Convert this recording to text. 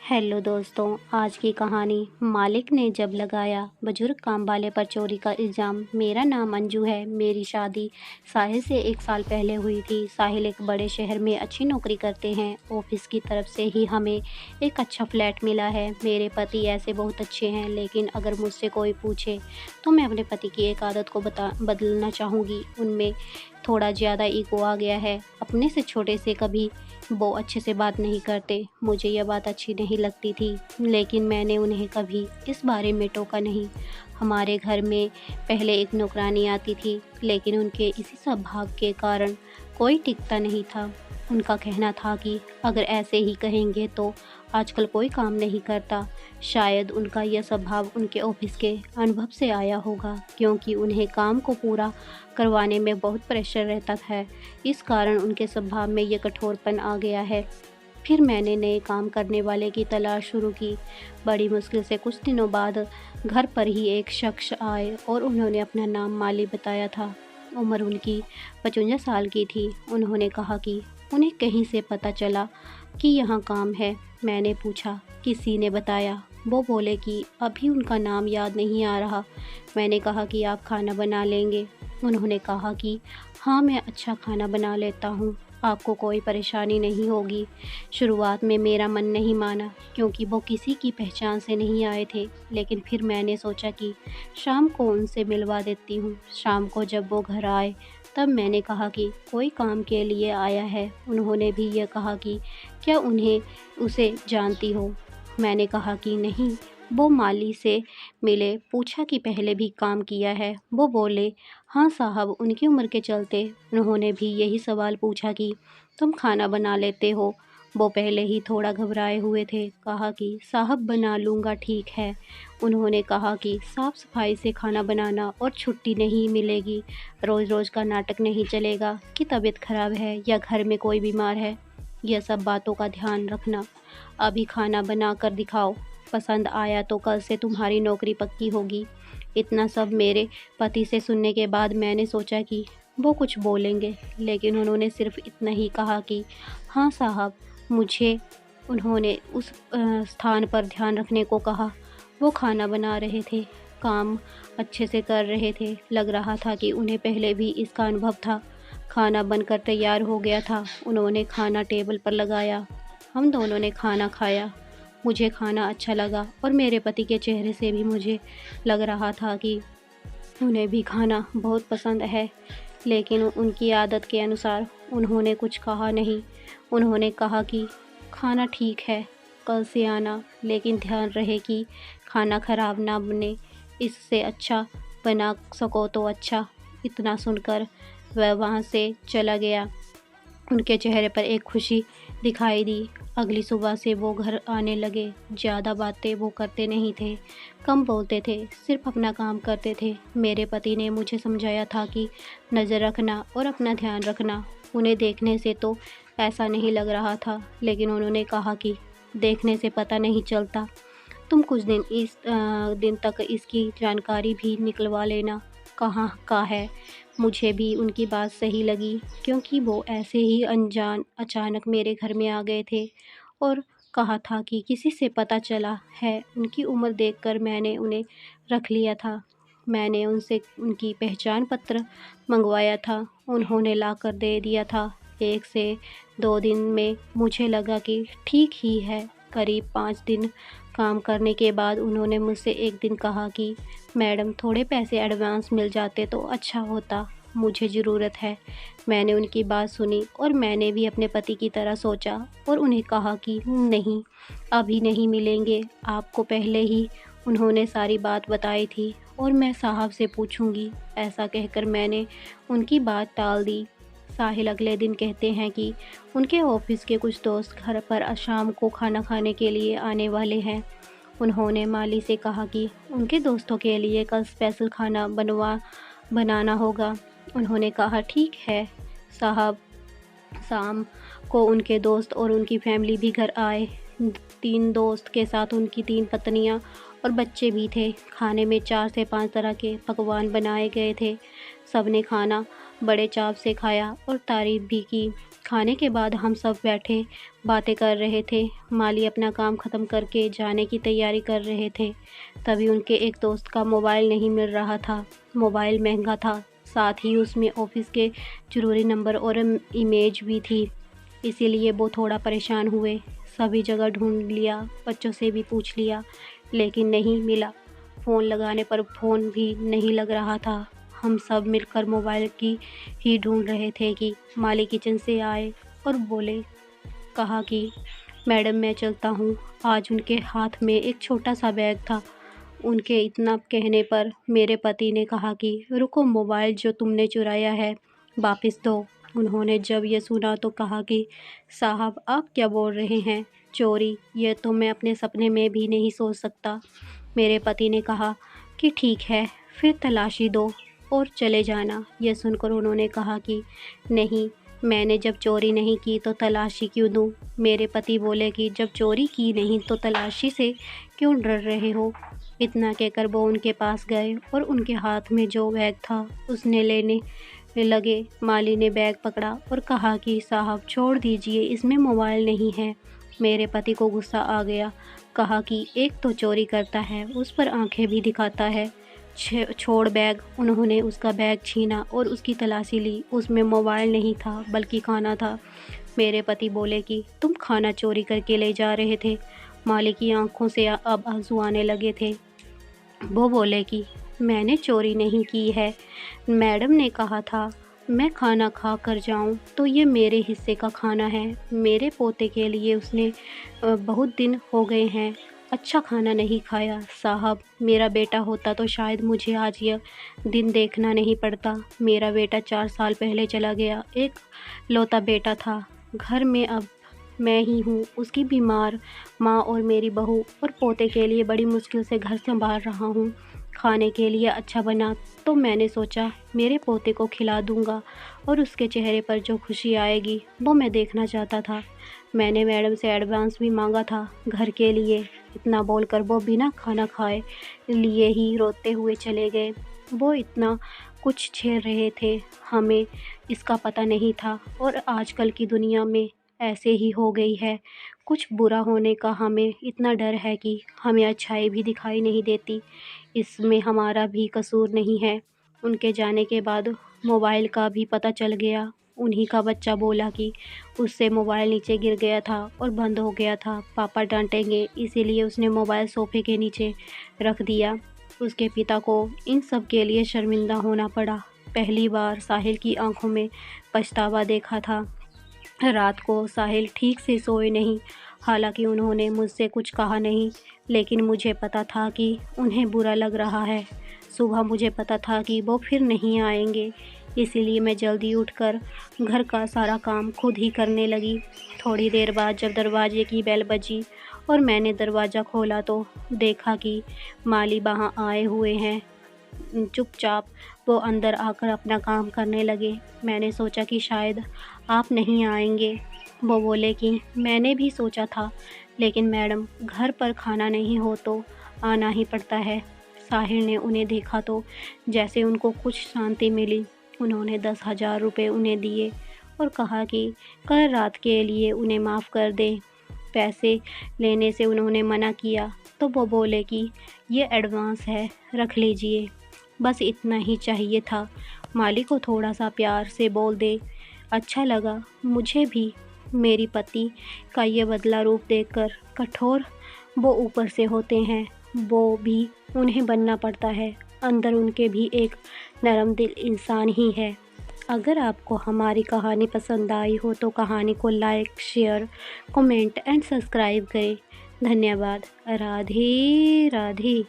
Hello दोस्तों, आज की कहानी मालिक ने जब लगाया बुजुर्ग काम वाले पर चोरी का इल्ज़ाम। मेरा नाम अंजू है। मेरी शादी साहिल से 1 साल पहले हुई थी। साहिल एक बड़े शहर में अच्छी नौकरी करते हैं। ऑफिस की तरफ से ही हमें एक अच्छा फ्लैट मिला है। मेरे पति ऐसे बहुत अच्छे हैं, लेकिन अगर मुझसे कोई पूछे तो मैं अपने पति की एक आदत को बदलना चाहूँगी। उनमें थोड़ा ज़्यादा ईगो आ गया है। अपने से छोटे से कभी वो अच्छे से बात नहीं करते। मुझे यह बात अच्छी नहीं लगती थी, लेकिन मैंने उन्हें कभी इस बारे में टोका नहीं। हमारे घर में पहले एक नौकरानी आती थी, लेकिन उनके इसी स्वभाव के कारण कोई टिकता नहीं था। उनका कहना था कि अगर ऐसे ही कहेंगे तो आजकल कोई काम नहीं करता। शायद उनका यह स्वभाव उनके ऑफिस के अनुभव से आया होगा, क्योंकि उन्हें काम को पूरा करवाने में बहुत प्रेशर रहता है। इस कारण उनके स्वभाव में ये कठोरपन आ गया है। फिर मैंने नए काम करने वाले की तलाश शुरू की। बड़ी मुश्किल से कुछ दिनों बाद घर पर ही एक शख्स आए और उन्होंने अपना नाम माली बताया था। उम्र उनकी 55 साल की थी। उन्होंने कहा कि उन्हें कहीं से पता चला कि यहाँ काम है। मैंने पूछा, किसी ने बताया? वो बोले कि अभी उनका नाम याद नहीं आ रहा। मैंने कहा कि आप खाना बना लेंगे? उन्होंने कहा कि हाँ, मैं अच्छा खाना बना लेता हूँ, आपको कोई परेशानी नहीं होगी। शुरुआत में मेरा मन नहीं माना, क्योंकि वो किसी की पहचान से नहीं आए थे, लेकिन फिर मैंने सोचा कि शाम को उनसे मिलवा देती हूँ। शाम को जब वो घर आए तब मैंने कहा कि कोई काम के लिए आया है। उन्होंने भी यह कहा कि क्या उन्हें उसे जानती हो? मैंने कहा कि नहीं। वो माली से मिले, पूछा कि पहले भी काम किया है? वो बोले हाँ साहब। उनकी उम्र के चलते उन्होंने भी यही सवाल पूछा कि तुम खाना बना लेते हो? वो पहले ही थोड़ा घबराए हुए थे। कहा कि साहब बना लूँगा, ठीक है। उन्होंने कहा कि साफ सफाई से खाना बनाना और छुट्टी नहीं मिलेगी। रोज़ रोज़ का नाटक नहीं चलेगा कि तबीयत खराब है या घर में कोई बीमार है। यह सब बातों का ध्यान रखना। अभी खाना बना कर दिखाओ, पसंद आया तो कल से तुम्हारी नौकरी पक्की होगी। इतना सब मेरे पति से सुनने के बाद मैंने सोचा कि वो कुछ बोलेंगे, लेकिन उन्होंने सिर्फ इतना ही कहा कि हाँ साहब। मुझे उन्होंने उस स्थान पर ध्यान रखने को कहा। वो खाना बना रहे थे, काम अच्छे से कर रहे थे। लग रहा था कि उन्हें पहले भी इसका अनुभव था। खाना बनकर तैयार हो गया था। उन्होंने खाना टेबल पर लगाया। हम दोनों ने खाना खाया। मुझे खाना अच्छा लगा और मेरे पति के चेहरे से भी मुझे लग रहा था कि उन्हें भी खाना बहुत पसंद है, लेकिन उनकी आदत के अनुसार उन्होंने कुछ कहा नहीं। उन्होंने कहा कि खाना ठीक है, कल से आना, लेकिन ध्यान रहे कि खाना ख़राब ना बने। इससे अच्छा बना सको तो अच्छा। इतना सुनकर वह वहाँ से चला गया। उनके चेहरे पर एक खुशी दिखाई दी। अगली सुबह से वो घर आने लगे। ज़्यादा बातें वो करते नहीं थे, कम बोलते थे, सिर्फ अपना काम करते थे। मेरे पति ने मुझे समझाया था कि नज़र रखना और अपना ध्यान रखना। उन्हें देखने से तो ऐसा नहीं लग रहा था, लेकिन उन्होंने कहा कि देखने से पता नहीं चलता। तुम कुछ दिन तक इसकी जानकारी भी निकलवा लेना, कहाँ का है। मुझे भी उनकी बात सही लगी, क्योंकि वो ऐसे ही अनजान अचानक मेरे घर में आ गए थे और कहा था कि किसी से पता चला है। उनकी उम्र देखकर मैंने उन्हें रख लिया था। मैंने उनसे उनकी पहचान पत्र मंगवाया था। उन्होंने लाकर दे दिया था। 1 से 2 दिन में मुझे लगा कि ठीक ही है। करीब 5 दिन काम करने के बाद उन्होंने मुझसे एक दिन कहा कि मैडम, थोड़े पैसे एडवांस मिल जाते तो अच्छा होता, मुझे ज़रूरत है। मैंने उनकी बात सुनी और मैंने भी अपने पति की तरह सोचा और उन्हें कहा कि नहीं, अभी नहीं मिलेंगे। आपको पहले ही उन्होंने सारी बात बताई थी और मैं साहब से पूछूंगी। ऐसा कहकर मैंने उनकी बात टाल दी। साहिल अगले दिन कहते हैं कि उनके ऑफिस के कुछ दोस्त घर पर शाम को खाना खाने के लिए आने वाले हैं। उन्होंने माली से कहा कि उनके दोस्तों के लिए कल स्पेशल खाना बनाना होगा। उन्होंने कहा ठीक है साहब। शाम को उनके दोस्त और उनकी फैमिली भी घर आए। 3 दोस्त के साथ उनकी 3 पत्नियां और बच्चे भी थे। खाने में 4 से 5 तरह के पकवान बनाए गए थे। सबने खाना बड़े चाव से खाया और तारीफ भी की। खाने के बाद हम सब बैठे बातें कर रहे थे। माली अपना काम ख़त्म करके जाने की तैयारी कर रहे थे। तभी उनके एक दोस्त का मोबाइल नहीं मिल रहा था। मोबाइल महंगा था, साथ ही उसमें ऑफ़िस के ज़रूरी नंबर और इमेज भी थी। इसीलिए वो थोड़ा परेशान हुए। सभी जगह ढूँढ लिया, बच्चों से भी पूछ लिया, लेकिन नहीं मिला। फ़ोन लगाने पर फ़ोन भी नहीं लग रहा था। हम सब मिलकर मोबाइल की ही ढूँढ रहे थे कि माली किचन से आए और कहा कि मैडम मैं चलता हूँ। आज उनके हाथ में एक छोटा-सा बैग था। उनके इतना कहने पर मेरे पति ने कहा कि रुको, मोबाइल जो तुमने चुराया है वापस दो। उन्होंने जब ये सुना तो कहा कि साहब आप क्या बोल रहे हैं? चोरी? ये तो मैं अपने सपने में भी नहीं सोच सकता। मेरे पति ने कहा कि ठीक है, फिर तलाशी दो और चले जाना। यह सुनकर उन्होंने कहा कि नहीं, मैंने जब चोरी नहीं की तो तलाशी क्यों दूँ? मेरे पति बोले कि जब चोरी की नहीं तो तलाशी से क्यों डर रहे हो? इतना कहकर वो उनके पास गए और उनके हाथ में जो बैग था उसने लेने लगे। माली ने बैग पकड़ा और कहा कि साहब छोड़ दीजिए, इसमें मोबाइल नहीं है। मेरे पति को गुस्सा आ गया। कहा कि एक तो चोरी करता है, उस पर आंखें भी दिखाता है। छोड़ बैग। उन्होंने उसका बैग छीना और उसकी तलाशी ली। उसमें मोबाइल नहीं था बल्कि खाना था। मेरे पति बोले कि तुम खाना चोरी करके ले जा रहे थे। माली की आंखों से अब आंसू आने लगे थे। वो बोले कि मैंने चोरी नहीं की है। मैडम ने कहा था मैं खाना खा कर जाऊँ, तो ये मेरे हिस्से का खाना है। मेरे पोते के लिए उसने बहुत दिन हो गए हैं अच्छा खाना नहीं खाया। साहब मेरा बेटा होता तो शायद मुझे आज यह दिन देखना नहीं पड़ता। मेरा बेटा 4 साल पहले चला गया। एक लौता बेटा था। घर में अब मैं ही हूँ। उसकी बीमार माँ और मेरी बहू और पोते के लिए बड़ी मुश्किल से घर संभाल रहा हूँ। खाने के लिए अच्छा बना तो मैंने सोचा मेरे पोते को खिला दूँगा और उसके चेहरे पर जो खुशी आएगी वो मैं देखना चाहता था। मैंने मैडम से एडवांस भी मांगा था घर के लिए। इतना बोलकर वो बिना खाना खाए लिए ही रोते हुए चले गए। वो इतना कुछ झेल रहे थे, हमें इसका पता नहीं था। और आजकल की दुनिया में ऐसे ही हो गई है। कुछ बुरा होने का हमें इतना डर है कि हमें अच्छाई भी दिखाई नहीं देती। इसमें हमारा भी कसूर नहीं है। उनके जाने के बाद मोबाइल का भी पता चल गया। उन्हीं का बच्चा बोला कि उससे मोबाइल नीचे गिर गया था और बंद हो गया था। पापा डांटेंगे, इसीलिए उसने मोबाइल सोफे के नीचे रख दिया। उसके पिता को इन सब के लिए शर्मिंदा होना पड़ा। पहली बार साहिल की आंखों में पछतावा देखा था। रात को साहिल ठीक से सोए नहीं। हालांकि उन्होंने मुझसे कुछ कहा नहीं, लेकिन मुझे पता था कि उन्हें बुरा लग रहा है। सुबह मुझे पता था कि वो फिर नहीं आएंगे, इसीलिए मैं जल्दी उठकर घर का सारा काम खुद ही करने लगी। थोड़ी देर बाद जब दरवाजे की बेल बजी और मैंने दरवाज़ा खोला तो देखा कि माली वहाँ आए हुए हैं। चुपचाप वो अंदर आकर अपना काम करने लगे। मैंने सोचा कि शायद आप नहीं आएंगे। वो बोले कि मैंने भी सोचा था, लेकिन मैडम घर पर खाना नहीं हो तो आना ही पड़ता है। साहिल ने उन्हें देखा तो जैसे उनको कुछ शांति मिली। उन्होंने 10,000 रुपये उन्हें दिए और कहा कि कल रात के लिए उन्हें माफ़ कर दें। पैसे लेने से उन्होंने मना किया तो वो बोले कि ये एडवांस है, रख लीजिए। बस इतना ही चाहिए था। माली को थोड़ा सा प्यार से बोल दे। अच्छा लगा मुझे भी। मेरी पति का ये बदला रूप देखकर कठोर वो ऊपर से होते हैं, वो भी उन्हें बनना पड़ता है। अंदर उनके भी एक नरम दिल इंसान ही है। अगर आपको हमारी कहानी पसंद आई हो तो कहानी को like, share, comment and subscribe करें। धन्यवाद। राधे राधे।